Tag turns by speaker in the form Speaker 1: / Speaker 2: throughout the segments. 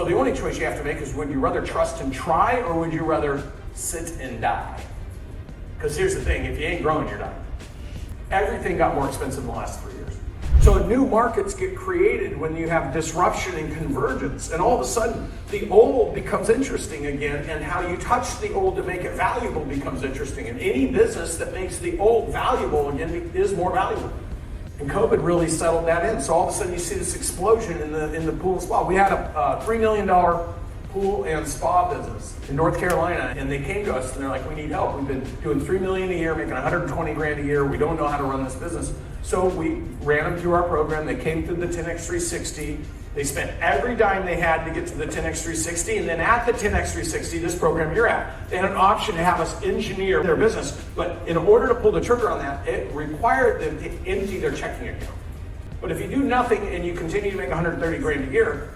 Speaker 1: So the only choice you have to make is, would you rather trust and try, or would you rather sit and die? Because here's the thing, if you ain't growing, you're dying. Everything got more expensive in the last 3 years. So new markets get created when you have disruption and convergence. And all of a sudden, the old becomes interesting again, and how you touch the old to make it valuable becomes interesting. And any business that makes the old valuable again is more valuable. And COVID really settled that in. So all of a sudden you see this explosion in the pool and spa. We had a $3 million pool and spa business in North Carolina, and they came to us and they're like, we need help. We've been doing $3 million a year, making 120 grand a year. We don't know how to run this business. So we ran them through our program. They came through the 10X 360. They spent every dime they had to get to the 10X 360. And then at the 10X 360, this program you're at, they had an option to have us engineer their business. But in order to pull the trigger on that, it required them to empty their checking account. But if you do nothing and you continue to make 130 grand a year,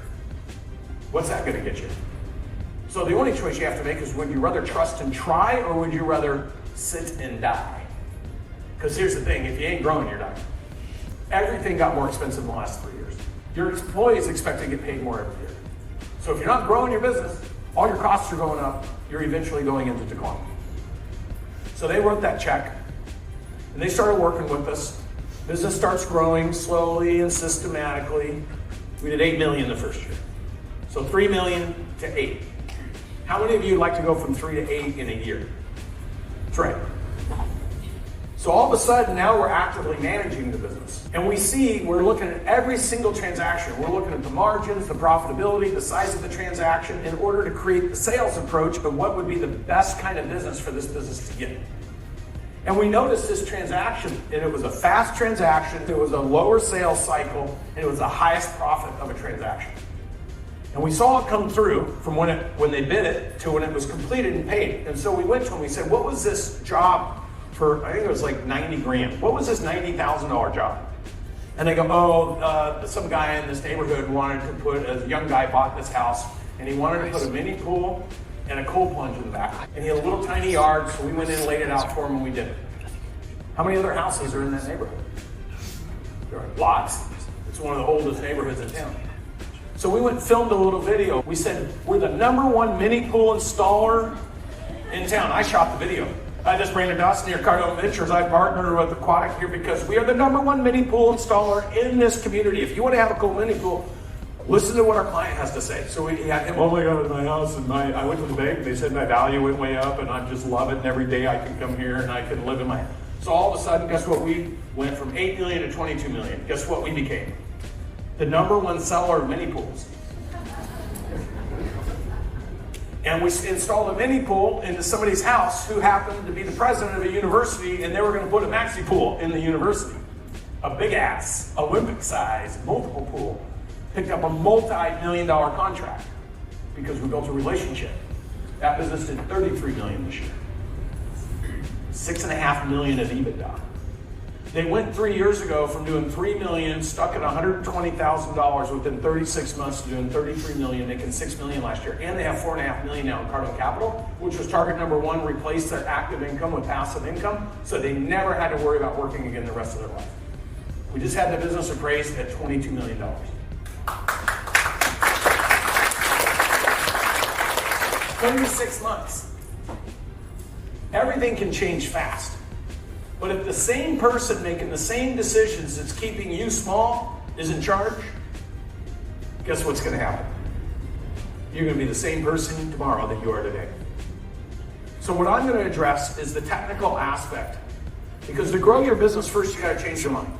Speaker 1: what's that going to get you? So the only choice you have to make is, would you rather trust and try, or would you rather sit and die? Because here's the thing, if you ain't growing, you're dying. Everything got more expensive in the last 3 years. Your employees expect to get paid more every year. So if you're not growing your business, all your costs are going up, you're eventually going into decline. So they wrote that check, and they started working with us. Business starts growing slowly and systematically. We did 8 million the first year. So 3 million to 8. How many of you like to go from 3 to 8 in a year? That's right. So all of a sudden, now we're actively managing the business. And we're looking at every single transaction. We're looking at the margins, the profitability, the size of the transaction, in order to create the sales approach of what would be the best kind of business for this business to get. And we noticed this transaction, and it was a fast transaction, it was a lower sales cycle, and it was the highest profit of a transaction. And we saw it come through from when they bid it to when it was completed and paid. And so we went to them, we said, what was this job for? I think it was like 90 grand. What was this $90,000 job? And they go, some guy in this neighborhood a young guy bought this house, and he wanted to put a mini pool and a cold plunge in the back. And he had a little tiny yard, so we went in and laid it out for him, and we did it. How many other houses are in that neighborhood? There are lots. It's one of the oldest neighborhoods in town. So we went and filmed a little video. We said, we're the #1 mini pool installer in town. I shot the video. I just ran to Dawson here, Cardo Ventures. I partnered with Aquatic here because we are the #1 mini pool installer in this community. If you want to have a cool mini pool, listen to what our client has to say. So we had him, oh my God, my house, and I went to the bank, and they said my value went way up, and I just love it, and every day I can come here and I can live in my. So all of a sudden, guess what? We went from 8 million to 22 million. Guess what we became? The #1 seller of mini pools. And we installed a mini pool into somebody's house who happened to be the president of a university, and they were going to put a maxi pool in the university. A big ass, Olympic size, multiple pool. Picked up a multi-million-dollar contract because we built a relationship. That business did 33 million this year. 6.5 million of EBITDA. They went 3 years ago from doing 3 million, stuck at $120,000 within 36 months, to doing 33 million, making 6 million last year. And they have 4.5 million now in Cardo Capital, which was target #1, replace their active income with passive income, so they never had to worry about working again the rest of their life. We just had the business appraised at $22 million. 36 months. Everything can change fast. But if the same person making the same decisions that's keeping you small is in charge, guess what's going to happen? You're going to be the same person tomorrow that you are today. So what I'm going to address is the technical aspect. Because to grow your business, first you got to change your mind.